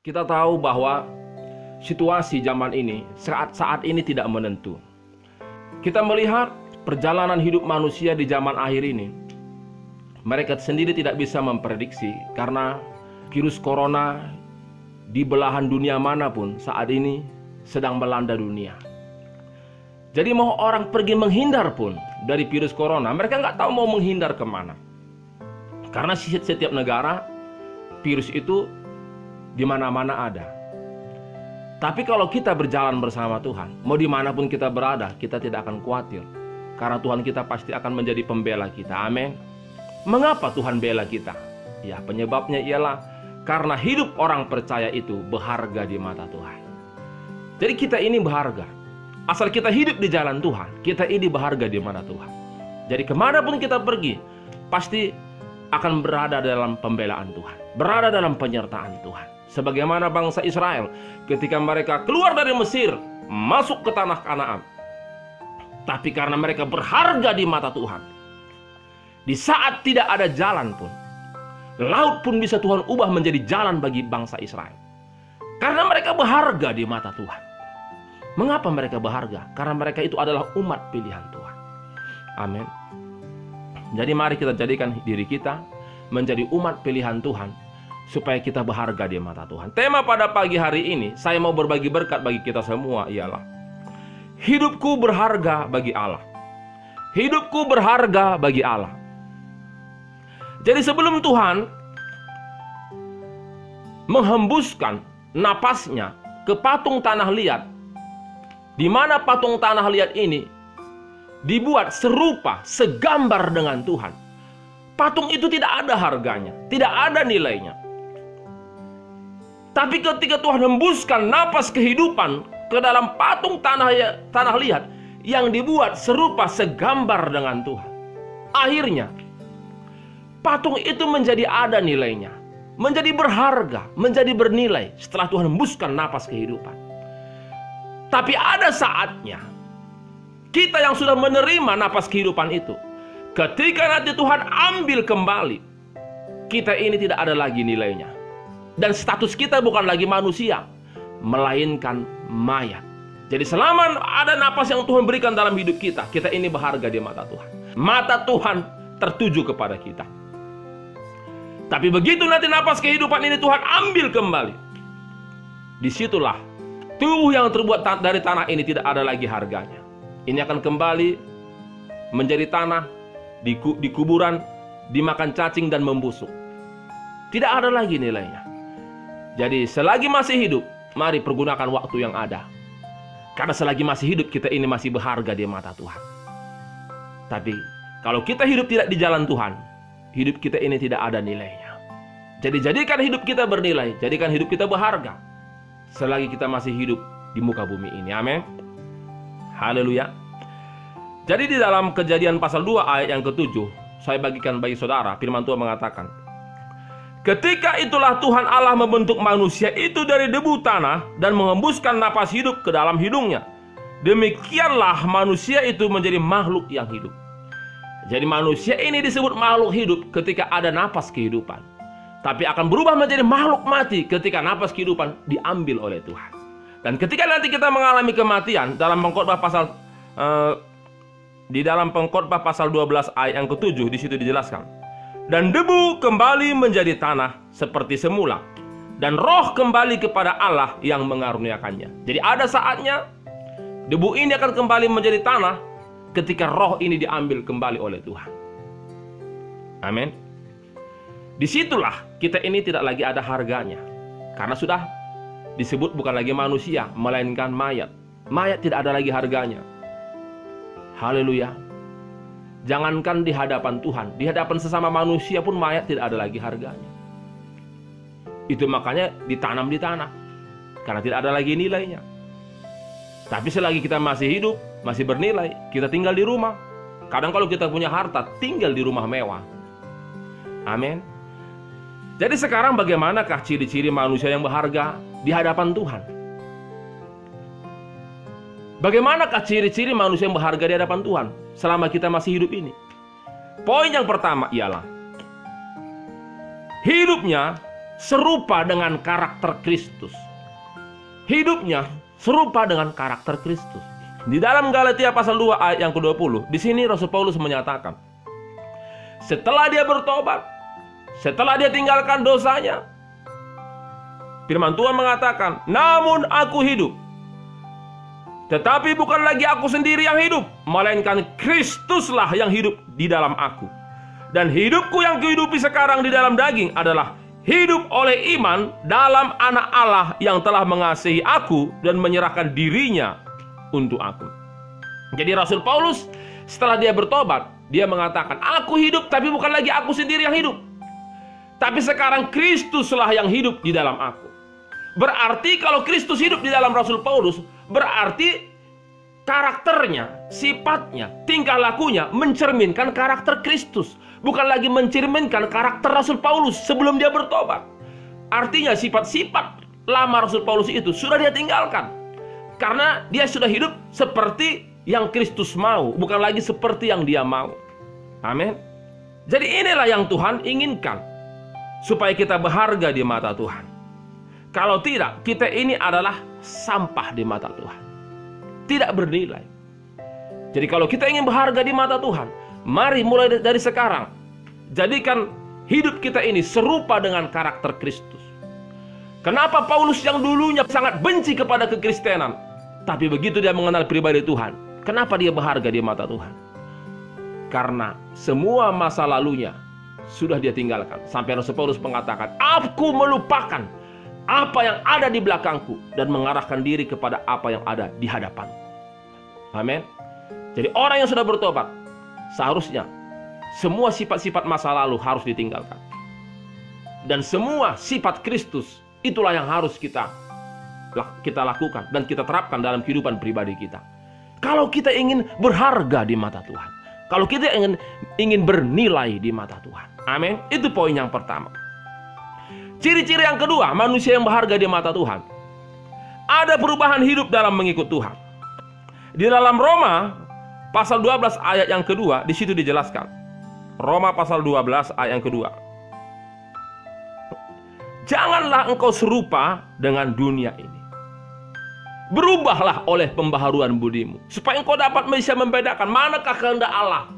Kita tahu bahwa situasi zaman ini, saat ini tidak menentu. Kita melihat perjalanan hidup manusia di zaman akhir ini. Mereka sendiri tidak bisa memprediksi karena virus corona di belahan dunia manapun saat ini sedang melanda dunia. Jadi mau orang pergi menghindar pun dari virus corona, mereka nggak tahu mau menghindar kemana. Karena setiap negara virus itu di mana-mana ada. Tapi kalau kita berjalan bersama Tuhan, mau dimanapun kita berada, kita tidak akan khawatir. Karena Tuhan kita pasti akan menjadi pembela kita. Amin. Mengapa Tuhan bela kita? Ya, penyebabnya ialah karena hidup orang percaya itu berharga di mata Tuhan. Jadi kita ini berharga. Asal kita hidup di jalan Tuhan, kita ini berharga di mata Tuhan. Jadi kemanapun kita pergi, pasti akan berada dalam pembelaan Tuhan, berada dalam penyertaan Tuhan. Sebagaimana bangsa Israel ketika mereka keluar dari Mesir, masuk ke tanah Kanaan. Tapi karena mereka berharga di mata Tuhan, di saat tidak ada jalan pun, laut pun bisa Tuhan ubah menjadi jalan bagi bangsa Israel. Karena mereka berharga di mata Tuhan. Mengapa mereka berharga? Karena mereka itu adalah umat pilihan Tuhan. Amin. Jadi mari kita jadikan diri kita menjadi umat pilihan Tuhan, supaya kita berharga di mata Tuhan. Tema pada pagi hari ini, saya mau berbagi berkat bagi kita semua ialah hidupku berharga bagi Allah. Hidupku berharga bagi Allah. Jadi sebelum Tuhan menghembuskan napasnya ke patung tanah liat, di mana patung tanah liat ini dibuat serupa, segambar dengan Tuhan. Patung itu tidak ada harganya, tidak ada nilainya. Tapi ketika Tuhan hembuskan napas kehidupan ke dalam patung tanah liat yang dibuat serupa, segambar dengan Tuhan, akhirnya patung itu menjadi ada nilainya, menjadi berharga, menjadi bernilai setelah Tuhan hembuskan napas kehidupan. Tapi ada saatnya kita yang sudah menerima napas kehidupan itu, ketika nanti Tuhan ambil kembali, kita ini tidak ada lagi nilainya. Dan status kita bukan lagi manusia, melainkan mayat. Jadi selama ada napas yang Tuhan berikan dalam hidup kita, kita ini berharga di mata Tuhan. Mata Tuhan tertuju kepada kita. Tapi begitu nanti napas kehidupan ini Tuhan ambil kembali, disitulah tubuh yang terbuat dari tanah ini tidak ada lagi harganya. Ini akan kembali menjadi tanah, di kuburan, dimakan cacing dan membusuk. Tidak ada lagi nilainya. Jadi selagi masih hidup, mari pergunakan waktu yang ada. Karena selagi masih hidup, kita ini masih berharga di mata Tuhan. Tapi kalau kita hidup tidak di jalan Tuhan, hidup kita ini tidak ada nilainya. Jadi jadikan hidup kita bernilai, jadikan hidup kita berharga selagi kita masih hidup di muka bumi ini. Amin. Haleluya. Jadi di dalam Kejadian pasal 2 ayat yang ke-7, saya bagikan bagi saudara, firman Tuhan mengatakan, ketika itulah Tuhan Allah membentuk manusia itu dari debu tanah dan menghembuskan napas hidup ke dalam hidungnya. Demikianlah manusia itu menjadi makhluk yang hidup. Jadi manusia ini disebut makhluk hidup ketika ada napas kehidupan. Tapi akan berubah menjadi makhluk mati ketika napas kehidupan diambil oleh Tuhan. Dan ketika nanti kita mengalami kematian, dalam Pengkhotbah pasal di dalam Pengkhotbah pasal 12 ayat yang ke-7 di situ dijelaskan. Dan debu kembali menjadi tanah seperti semula, dan roh kembali kepada Allah yang mengaruniakannya. Jadi ada saatnya debu ini akan kembali menjadi tanah ketika roh ini diambil kembali oleh Tuhan. Amin. Disitulah kita ini tidak lagi ada harganya, karena sudah disebut bukan lagi manusia, melainkan mayat. Mayat tidak ada lagi harganya. Haleluya. Jangankan di hadapan Tuhan, di hadapan sesama manusia pun mayat tidak ada lagi harganya. Itu makanya ditanam di tanah, karena tidak ada lagi nilainya. Tapi selagi kita masih hidup, masih bernilai, kita tinggal di rumah. Kadang kalau kita punya harta, tinggal di rumah mewah. Amin. Jadi sekarang bagaimanakah ciri-ciri manusia yang berharga di hadapan Tuhan? Bagaimanakah ciri-ciri manusia yang berharga di hadapan Tuhan selama kita masih hidup ini? Poin yang pertama ialah hidupnya serupa dengan karakter Kristus. Hidupnya serupa dengan karakter Kristus. Di dalam Galatia pasal 2 ayat yang ke-20, di sini Rasul Paulus menyatakan, setelah dia bertobat, setelah dia tinggalkan dosanya, firman Tuhan mengatakan, namun aku hidup, tetapi bukan lagi aku sendiri yang hidup, melainkan Kristuslah yang hidup di dalam aku. Dan hidupku yang kuhidupi sekarang di dalam daging adalah hidup oleh iman dalam Anak Allah yang telah mengasihi aku dan menyerahkan dirinya untuk aku. Jadi Rasul Paulus setelah dia bertobat, dia mengatakan, aku hidup tapi bukan lagi aku sendiri yang hidup, tapi sekarang Kristuslah yang hidup di dalam aku. Berarti kalau Kristus hidup di dalam Rasul Paulus, berarti karakternya, sifatnya, tingkah lakunya mencerminkan karakter Kristus, bukan lagi mencerminkan karakter Rasul Paulus sebelum dia bertobat. Artinya sifat-sifat lama Rasul Paulus itu sudah dia tinggalkan, karena dia sudah hidup seperti yang Kristus mau, bukan lagi seperti yang dia mau. Amin. Jadi inilah yang Tuhan inginkan, supaya kita berharga di mata Tuhan. Kalau tidak, kita ini adalah sampah di mata Tuhan, tidak bernilai. Jadi kalau kita ingin berharga di mata Tuhan, mari mulai dari sekarang, jadikan hidup kita ini serupa dengan karakter Kristus. Kenapa Paulus yang dulunya sangat benci kepada kekristenan, tapi begitu dia mengenal pribadi Tuhan, kenapa dia berharga di mata Tuhan? Karena semua masa lalunya sudah dia tinggalkan. Sampai Rasul Paulus mengatakan, aku melupakan apa yang ada di belakangku dan mengarahkan diri kepada apa yang ada di hadapan. Amin. Jadi orang yang sudah bertobat, seharusnya semua sifat-sifat masa lalu harus ditinggalkan. Dan semua sifat Kristus itulah yang harus kita lakukan dan kita terapkan dalam kehidupan pribadi kita. Kalau kita ingin berharga di mata Tuhan, kalau kita ingin bernilai di mata Tuhan. Amin. Itu poin yang pertama. Ciri-ciri yang kedua, manusia yang berharga di mata Tuhan, ada perubahan hidup dalam mengikut Tuhan. Di dalam Roma pasal 12 ayat yang kedua, di situ dijelaskan. Roma pasal 12 ayat yang kedua. Janganlah engkau serupa dengan dunia ini. Berubahlah oleh pembaharuan budimu, supaya engkau dapat bisa membedakan manakah kehendak Allah,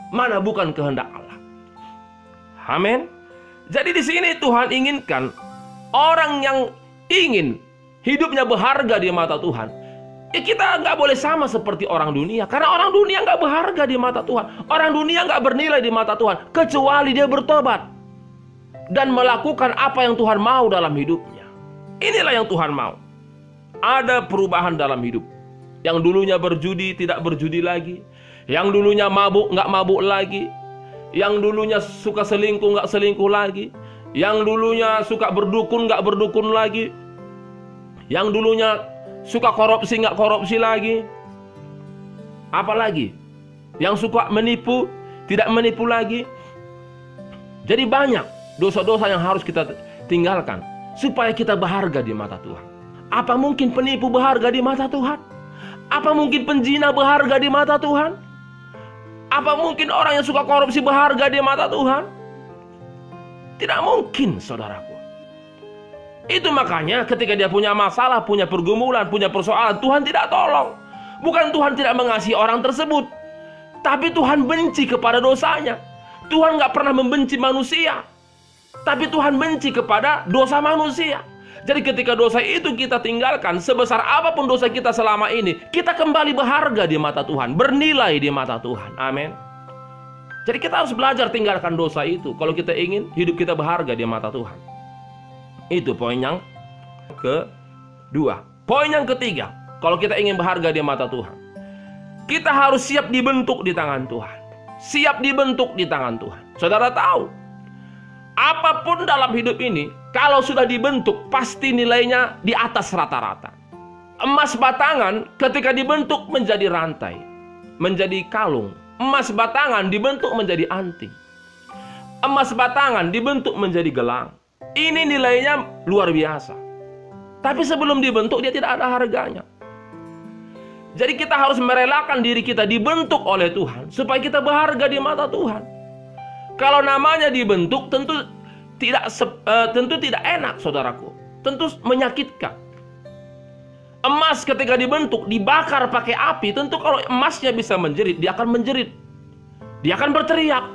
mana bukan kehendak Allah. Amin. Jadi di sini Tuhan inginkan orang yang ingin hidupnya berharga di mata Tuhan. Kita nggak boleh sama seperti orang dunia, karena orang dunia nggak berharga di mata Tuhan. Orang dunia nggak bernilai di mata Tuhan, kecuali dia bertobat dan melakukan apa yang Tuhan mau dalam hidupnya. Inilah yang Tuhan mau. Ada perubahan dalam hidup. Yang dulunya berjudi tidak berjudi lagi. Yang dulunya mabuk nggak mabuk lagi. Yang dulunya suka selingkuh nggak selingkuh lagi. Yang dulunya suka berdukun nggak berdukun lagi. Yang dulunya suka korupsi nggak korupsi lagi. Apalagi yang suka menipu tidak menipu lagi. Jadi banyak dosa-dosa yang harus kita tinggalkan supaya kita berharga di mata Tuhan. Apa mungkin penipu berharga di mata Tuhan? Apa mungkin penjina berharga di mata Tuhan? Apa mungkin orang yang suka korupsi berharga di mata Tuhan? Tidak mungkin, saudaraku. Itu makanya ketika dia punya masalah, punya pergumulan, punya persoalan, Tuhan tidak tolong. Bukan Tuhan tidak mengasihi orang tersebut, tapi Tuhan benci kepada dosanya. Tuhan nggak pernah membenci manusia, tapi Tuhan benci kepada dosa manusia. Jadi ketika dosa itu kita tinggalkan, sebesar apapun dosa kita selama ini, kita kembali berharga di mata Tuhan, bernilai di mata Tuhan. Amin. Jadi kita harus belajar tinggalkan dosa itu kalau kita ingin hidup kita berharga di mata Tuhan. Itu poin yang kedua. Poin yang ketiga, kalau kita ingin berharga di mata Tuhan, kita harus siap dibentuk di tangan Tuhan. Siap dibentuk di tangan Tuhan. Saudara tahu, apapun dalam hidup ini, kalau sudah dibentuk, pasti nilainya di atas rata-rata. Emas batangan ketika dibentuk menjadi rantai, menjadi kalung. Emas batangan dibentuk menjadi anting. Emas batangan dibentuk menjadi gelang. Ini nilainya luar biasa. Tapi sebelum dibentuk, dia tidak ada harganya. Jadi kita harus merelakan diri kita dibentuk oleh Tuhan, supaya kita berharga di mata Tuhan. Kalau namanya dibentuk, tentu tentu tidak enak, saudaraku. Tentu menyakitkan. Emas ketika dibentuk, dibakar pakai api, tentu kalau emasnya bisa menjerit, dia akan menjerit. Dia akan berteriak,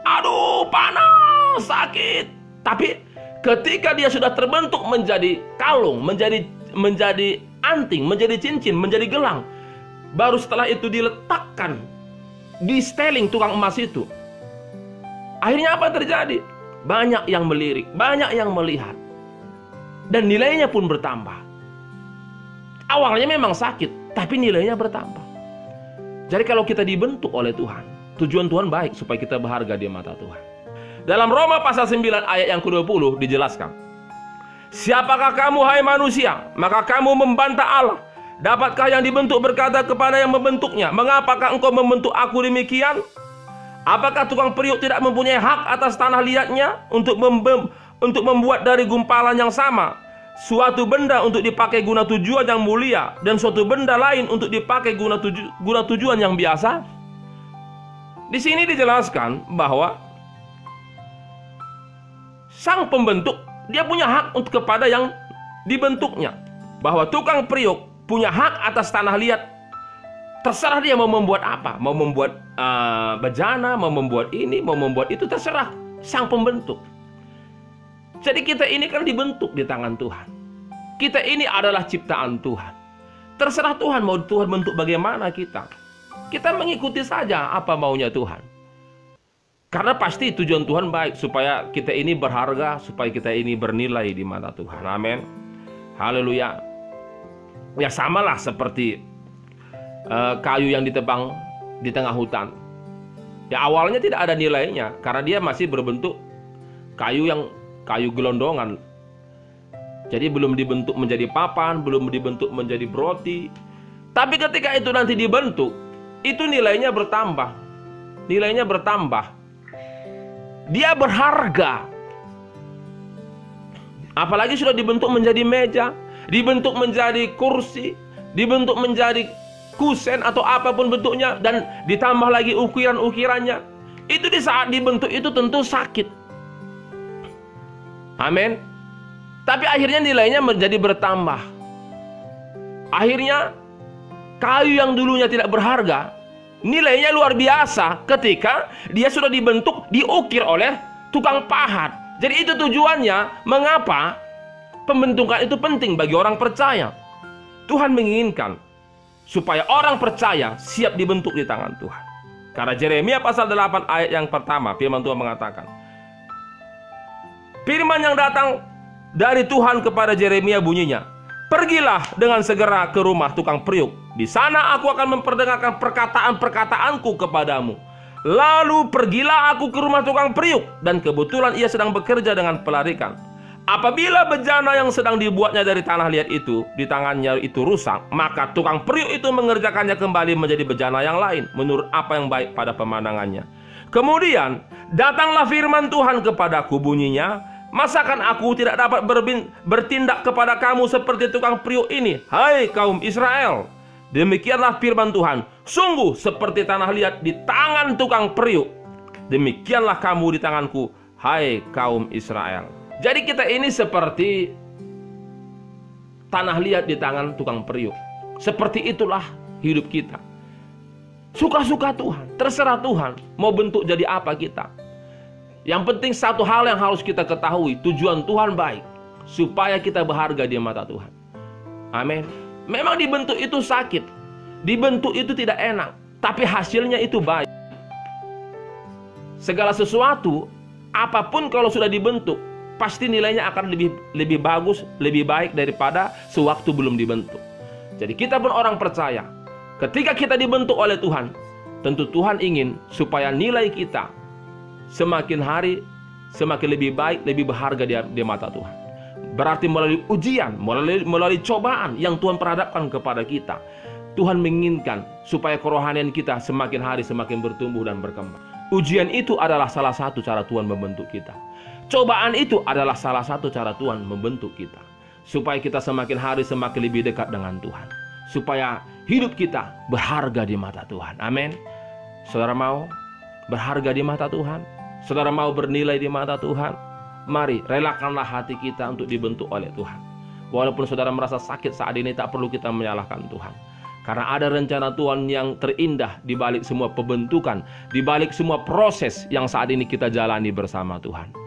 aduh panas, sakit. Tapi ketika dia sudah terbentuk menjadi kalung, menjadi anting, menjadi cincin, menjadi gelang, baru setelah itu diletakkan di seteling tukang emas itu, akhirnya apa yang terjadi? Banyak yang melirik, banyak yang melihat, dan nilainya pun bertambah. Awalnya memang sakit, tapi nilainya bertambah. Jadi kalau kita dibentuk oleh Tuhan, tujuan Tuhan baik supaya kita berharga di mata Tuhan. Dalam Roma pasal 9 ayat yang ke-20 dijelaskan, siapakah kamu hai manusia, maka kamu membantah Allah? Dapatkah yang dibentuk berkata kepada yang membentuknya, mengapakah engkau membentuk aku demikian? Apakah tukang periuk tidak mempunyai hak atas tanah liatnya untuk membuat dari gumpalan yang sama suatu benda untuk dipakai guna tujuan yang mulia, dan suatu benda lain untuk dipakai guna tujuan yang biasa? Di sini dijelaskan bahwa sang pembentuk, dia punya hak untuk kepada yang dibentuknya. Bahwa tukang periuk punya hak atas tanah liat. Terserah dia mau membuat apa. Mau membuat bejana, mau membuat ini, mau membuat itu, terserah sang pembentuk. Jadi kita ini kan dibentuk di tangan Tuhan. Kita ini adalah ciptaan Tuhan. Terserah Tuhan mau Tuhan bentuk bagaimana kita. Kita mengikuti saja apa maunya Tuhan. Karena pasti tujuan Tuhan baik supaya kita ini berharga, supaya kita ini bernilai di mata Tuhan. Amin. Haleluya. Ya samalah seperti kayu yang ditebang di tengah hutan. Ya awalnya tidak ada nilainya karena dia masih berbentuk kayu gelondongan. Jadi belum dibentuk menjadi papan, belum dibentuk menjadi broti. Tapi ketika itu nanti dibentuk, itu nilainya bertambah. Nilainya bertambah. Dia berharga. Apalagi sudah dibentuk menjadi meja, dibentuk menjadi kursi, dibentuk menjadi kusen atau apapun bentuknya, dan ditambah lagi ukiran-ukirannya. Itu di saat dibentuk itu tentu sakit. Amin. Tapi akhirnya nilainya menjadi bertambah. Akhirnya kayu yang dulunya tidak berharga, nilainya luar biasa ketika dia sudah dibentuk, diukir oleh tukang pahat. Jadi itu tujuannya mengapa pembentukan itu penting bagi orang percaya. Tuhan menginginkan supaya orang percaya siap dibentuk di tangan Tuhan. Karena Yeremia pasal 8 ayat yang pertama, firman Tuhan mengatakan, firman yang datang dari Tuhan kepada Yeremia bunyinya, pergilah dengan segera ke rumah tukang periuk. Di sana aku akan memperdengarkan perkataan-perkataanku kepadamu. Lalu pergilah aku ke rumah tukang periuk, dan kebetulan ia sedang bekerja dengan pelarikan. Apabila bejana yang sedang dibuatnya dari tanah liat itu di tangannya itu rusak, maka tukang periuk itu mengerjakannya kembali menjadi bejana yang lain, menurut apa yang baik pada pemandangannya. Kemudian datanglah firman Tuhan kepadaku bunyinya, masakan aku tidak dapat bertindak kepada kamu seperti tukang periuk ini, hai kaum Israel? Demikianlah firman Tuhan, sungguh seperti tanah liat di tangan tukang periuk, demikianlah kamu di tanganku, hai kaum Israel. Jadi kita ini seperti tanah liat di tangan tukang periuk. Seperti itulah hidup kita. Suka-suka Tuhan, terserah Tuhan mau bentuk jadi apa kita. Yang penting satu hal yang harus kita ketahui, tujuan Tuhan baik, supaya kita berharga di mata Tuhan. Amin. Memang dibentuk itu sakit, dibentuk itu tidak enak, tapi hasilnya itu baik. Segala sesuatu, apapun kalau sudah dibentuk, pasti nilainya akan lebih bagus, lebih baik daripada sewaktu belum dibentuk. Jadi kita pun orang percaya, ketika kita dibentuk oleh Tuhan, tentu Tuhan ingin supaya nilai kita semakin hari semakin lebih baik, lebih berharga di mata Tuhan. Berarti melalui ujian, melalui cobaan yang Tuhan perhadapkan kepada kita, Tuhan menginginkan supaya kerohanian kita semakin hari semakin bertumbuh dan berkembang. Ujian itu adalah salah satu cara Tuhan membentuk kita. Cobaan itu adalah salah satu cara Tuhan membentuk kita, supaya kita semakin hari semakin lebih dekat dengan Tuhan, supaya hidup kita berharga di mata Tuhan. Amin. Saudara mau berharga di mata Tuhan? Saudara mau bernilai di mata Tuhan? Mari relakanlah hati kita untuk dibentuk oleh Tuhan. Walaupun saudara merasa sakit saat ini, tak perlu kita menyalahkan Tuhan. Karena ada rencana Tuhan yang terindah di balik semua pembentukan, di balik semua proses yang saat ini kita jalani bersama Tuhan.